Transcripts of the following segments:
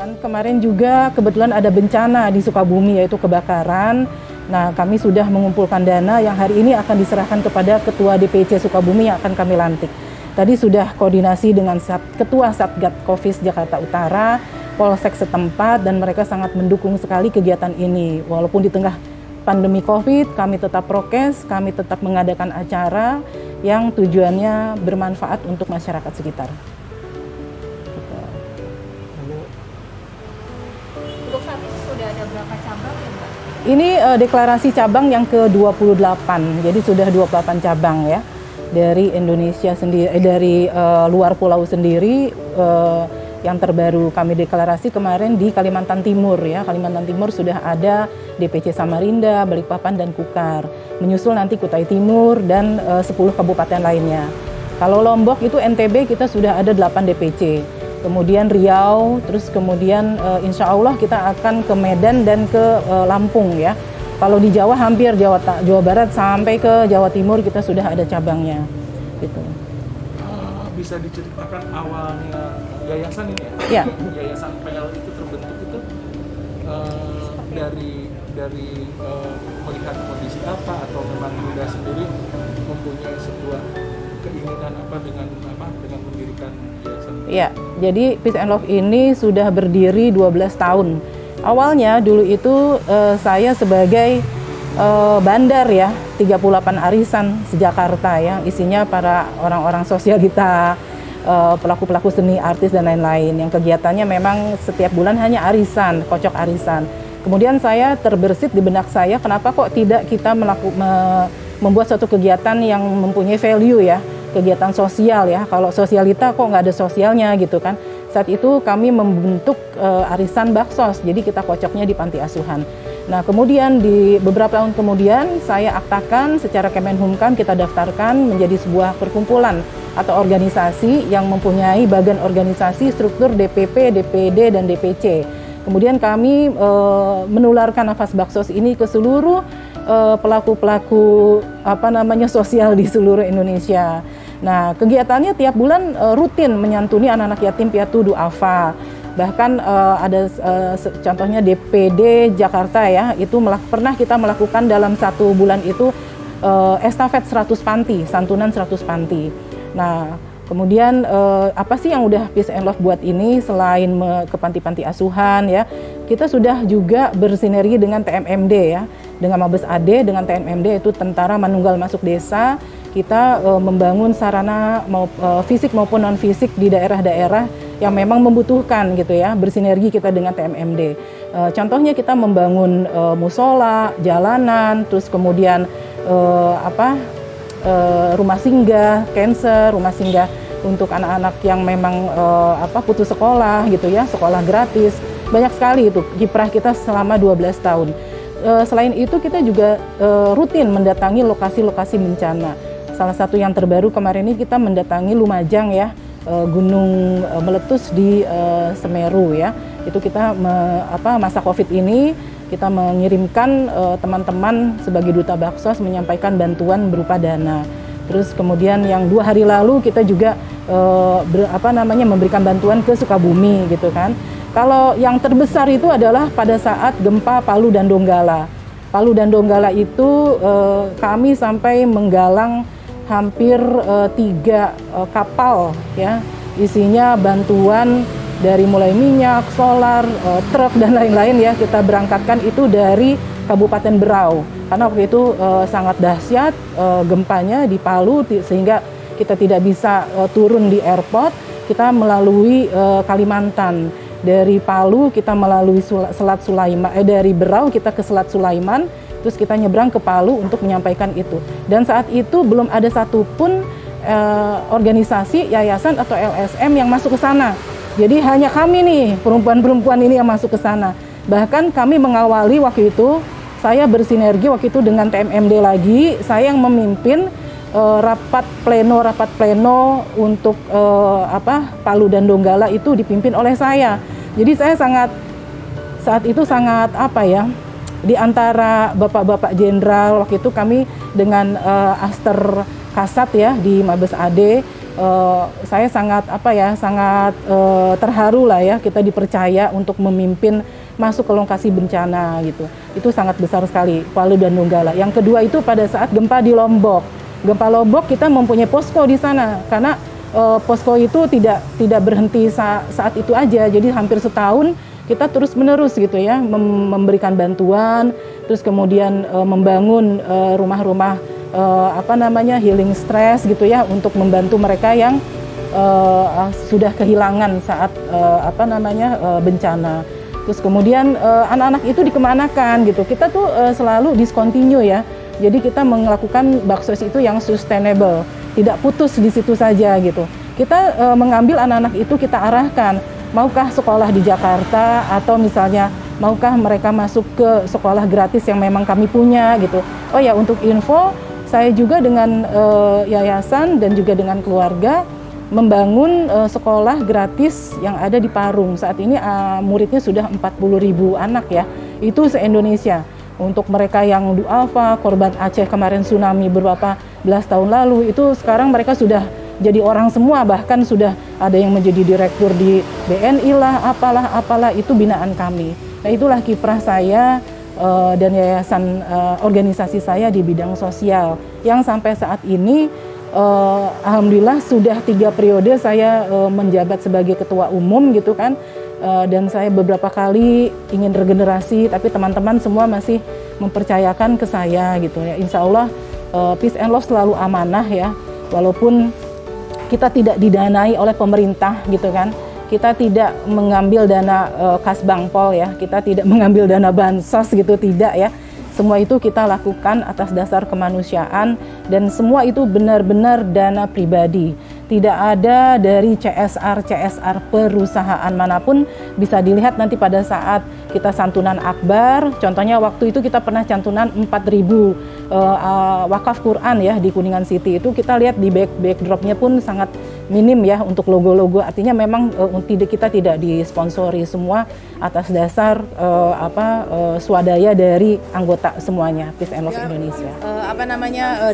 Dan kemarin juga kebetulan ada bencana di Sukabumi yaitu kebakaran. Nah, kami sudah mengumpulkan dana yang hari ini akan diserahkan kepada Ketua DPC Sukabumi yang akan kami lantik. Tadi sudah koordinasi dengan Ketua Satgas Covid Jakarta Utara, Polsek setempat, dan mereka sangat mendukung sekali kegiatan ini. Walaupun di tengah pandemi Covid, kami tetap prokes, kami tetap mengadakan acara yang tujuannya bermanfaat untuk masyarakat sekitar. Untuk saat ini sudah ada berapa cabang ya, Mbak? Ini deklarasi cabang yang ke-28, jadi sudah 28 cabang ya. Dari Indonesia sendiri, dari luar pulau sendiri, yang terbaru kami deklarasi kemarin di Kalimantan Timur ya. Kalimantan Timur sudah ada DPC Samarinda, Balikpapan, dan Kukar. Menyusul nanti Kutai Timur dan 10 kabupaten lainnya. Kalau Lombok itu NTB kita sudah ada 8 DPC. Kemudian Riau, terus kemudian insya Allah kita akan ke Medan dan ke Lampung ya. Kalau di Jawa hampir Jawa Barat sampai ke Jawa Timur kita sudah ada cabangnya. Gitu. Bisa diceritakan awalnya yayasan ini ya? Yayasan PL itu terbentuk itu dari melihat kondisi apa atau memang Bunda sendiri mempunyai sebuah keinginan dengan mendirikan yayasan? Ya, jadi Peace and Love ini sudah berdiri 12 tahun. Awalnya dulu itu saya sebagai bandar ya, 38 arisan se-Jakarta ya, isinya para orang-orang sosialita, pelaku-pelaku seni, artis, dan lain-lain. Yang kegiatannya memang setiap bulan hanya arisan, kocok arisan. Kemudian saya terbersit di benak saya, kenapa kok tidak kita membuat suatu kegiatan yang mempunyai value ya, kegiatan sosial ya. Kalau sosialita kok nggak ada sosialnya gitu kan. Saat itu kami membentuk arisan baksos, jadi kita kocoknya di panti asuhan. Nah, kemudian di beberapa tahun kemudian saya aktakan secara Kemenhumkam, kita daftarkan menjadi sebuah perkumpulan atau organisasi yang mempunyai bagian organisasi, struktur DPP, DPD, dan DPC. Kemudian kami menularkan nafas baksos ini ke seluruh pelaku-pelaku sosial di seluruh Indonesia. Nah, kegiatannya tiap bulan rutin menyantuni anak-anak yatim piatu duafa. Bahkan ada contohnya DPD Jakarta ya, itu pernah kita melakukan dalam 1 bulan itu estafet 100 panti, santunan 100 panti. Nah, kemudian apa sih yang udah Peace and Love buat ini selain ke panti-panti asuhan ya, kita sudah juga bersinergi dengan TMMD ya, dengan Mabes AD, dengan TMMD itu Tentara Manunggal Masuk Desa. Kita membangun sarana fisik maupun non fisik di daerah-daerah yang memang membutuhkan gitu ya, bersinergi kita dengan TMMD. Contohnya kita membangun musola, jalanan, terus kemudian rumah singgah cancer, rumah singgah untuk anak-anak yang memang putus sekolah gitu ya, sekolah gratis. Banyak sekali itu kiprah kita selama 12 tahun. Selain itu kita juga rutin mendatangi lokasi-lokasi bencana. Salah satu yang terbaru kemarin ini kita mendatangi Lumajang ya, gunung meletus di Semeru ya. Itu kita masa Covid ini kita mengirimkan teman-teman sebagai duta baksos menyampaikan bantuan berupa dana. Terus kemudian yang 2 hari lalu kita juga memberikan bantuan ke Sukabumi gitu kan. Kalau yang terbesar itu adalah pada saat gempa Palu dan Donggala. Palu dan Donggala itu kami sampai menggalang hampir 3 kapal ya, isinya bantuan dari mulai minyak, solar, truk, dan lain-lain ya, kita berangkatkan itu dari Kabupaten Berau. Karena waktu itu sangat dahsyat gempanya di Palu, sehingga kita tidak bisa turun di airport, kita melalui Kalimantan. Dari Palu kita melalui Selat Sulaiman, dari Berau kita ke Selat Sulaiman, terus kita nyebrang ke Palu untuk menyampaikan itu. Dan saat itu belum ada satupun organisasi, yayasan atau LSM yang masuk ke sana. Jadi hanya kami nih, perempuan-perempuan ini yang masuk ke sana. Bahkan kami mengawali waktu itu, saya bersinergi waktu itu dengan TMMD lagi, saya yang memimpin rapat pleno untuk Palu dan Donggala itu dipimpin oleh saya. Jadi saya saat itu sangat di antara bapak-bapak jenderal waktu itu kami dengan Aster Kasat ya di Mabes AD saya sangat sangat terharu lah ya, kita dipercaya untuk memimpin masuk ke lokasi bencana gitu. Itu sangat besar sekali, Palu dan Donggala. Yang kedua itu pada saat gempa di Lombok. Gempa Lombok kita mempunyai posko di sana karena posko itu tidak berhenti saat itu aja. Jadi hampir setahun kita terus menerus gitu ya memberikan bantuan, terus kemudian membangun rumah-rumah healing stress gitu ya untuk membantu mereka yang sudah kehilangan saat bencana. Terus kemudian anak-anak itu dikemanakan gitu. Kita tuh selalu discontinue ya. Jadi kita melakukan baksos itu yang sustainable, tidak putus di situ saja gitu. Kita mengambil anak-anak itu kita arahkan, maukah sekolah di Jakarta atau misalnya maukah mereka masuk ke sekolah gratis yang memang kami punya gitu. Oh ya, untuk info, saya juga dengan yayasan dan juga dengan keluarga membangun sekolah gratis yang ada di Parung. Saat ini muridnya sudah 40.000 anak ya, itu se-Indonesia. Untuk mereka yang duafa, korban Aceh kemarin tsunami beberapa belas tahun lalu, itu sekarang mereka sudah jadi orang semua, bahkan sudah ada yang menjadi direktur di BNI lah, apalah, itu binaan kami. Nah itulah kiprah saya dan yayasan organisasi saya di bidang sosial, yang sampai saat ini alhamdulillah sudah 3 periode saya menjabat sebagai ketua umum gitu kan, dan saya beberapa kali ingin regenerasi, tapi teman-teman semua masih mempercayakan ke saya gitu ya. Insya Allah Peace and Love selalu amanah ya, walaupun kita tidak didanai oleh pemerintah gitu kan, kita tidak mengambil dana kas Bangpol ya, kita tidak mengambil dana bansos gitu, tidak ya. Semua itu kita lakukan atas dasar kemanusiaan dan semua itu benar-benar dana pribadi. Tidak ada dari CSR perusahaan manapun. Bisa dilihat nanti pada saat kita santunan akbar, contohnya waktu itu kita pernah santunan 4.000 wakaf Quran ya di Kuningan City, itu kita lihat di backdropnya pun sangat minim ya untuk logo-logo, artinya memang kita tidak disponsori, semua atas dasar swadaya dari anggota semuanya Peace and Love Indonesia.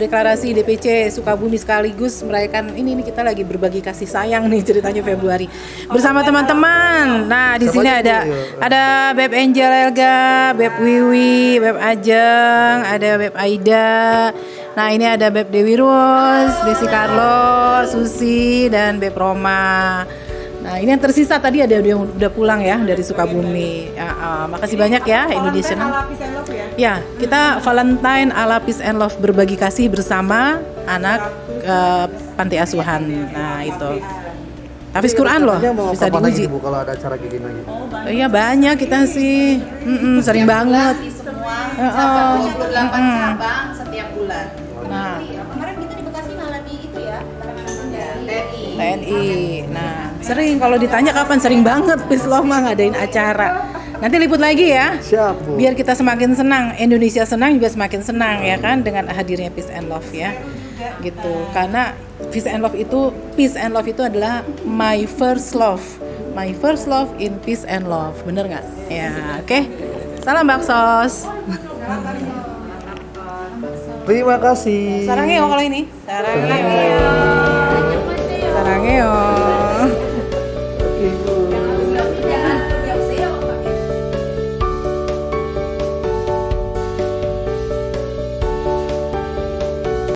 Deklarasi DPC Sukabumi sekaligus merayakan ini kita lagi berbagi kasih sayang nih ceritanya Februari bersama teman-teman. Nah di sini ada Beb Angel Elga, Beb Wiwi, Beb Ajeng, ada Beb Aida. Nah ini ada Beb Dewi Rose, Desi Carlo, Susi, dan Beb Roma. Nah ini yang tersisa tadi ada yang udah pulang ya dari Sukabumi. Makasih banyak ya Indonesia. Ya, kita Valentine ala Peace and Love, berbagi kasih bersama anak panti asuhan. Nah itu. Hafiz Quran loh, bisa diuji. Kalau ada acara gini lagi. Iya banyak kita sih, sering banget. 28 cabang setiap bulan. Nah, Kemarin kita di Bekasi malah di itu ya, TNI. Nah, sering kalau ditanya kapan, sering banget Peace Love mah ngadain acara. Nanti liput lagi ya. Siap, Bu. Biar kita semakin senang, Indonesia senang juga semakin senang ya kan dengan hadirnya Peace and Love ya. Gitu. Karena Peace and Love itu adalah my first love. My first love in Peace and Love. Bener nggak? Ya, oke. Salam baksos. Terima kasih. Sarangeo kalau ini. Sarangeo.